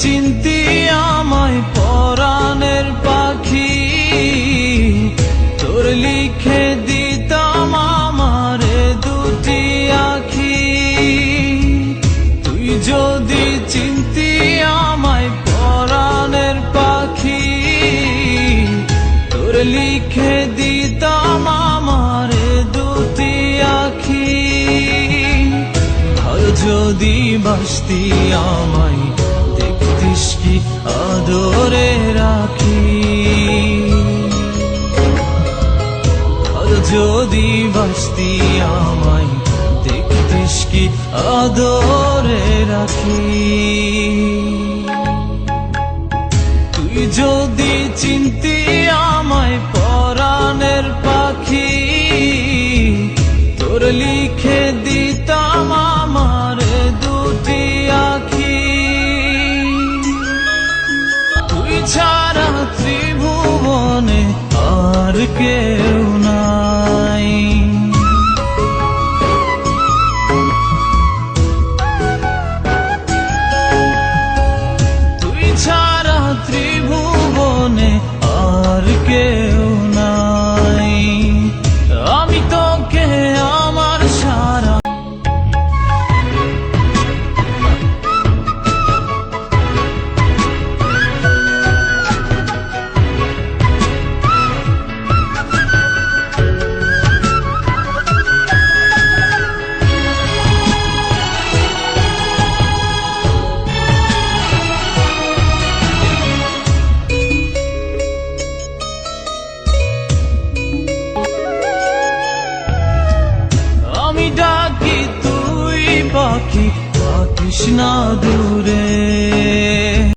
চিনতি আমায় পরাণের পাখি, তোর লিখে দিতাম আমারে দুটি আখি। তুই যদি চিনতি আমায় পরাণের পাখি, তোর লিখে দিতাম আমারে দুটি আখি। ভালো যদি বাসতি আমায় দেখতিস কি আদরে রাখি। ভালো যদি বাসতি আমায় দেখতিস কি আদরে রাখি। তুই যদি চিনতি আমায় পরাণের পাখি, তোর লিখে দিতাম আমার দুটি আখি। তুই ছাড়া ত্রিভুবনে আর কেউ নাই। তুই ছাড়া ত্রিভুবনে আর কেউ নাই। আমি তোকে আমার সারা আমি ডাকি তুই পাখি থাকিস না দূরে।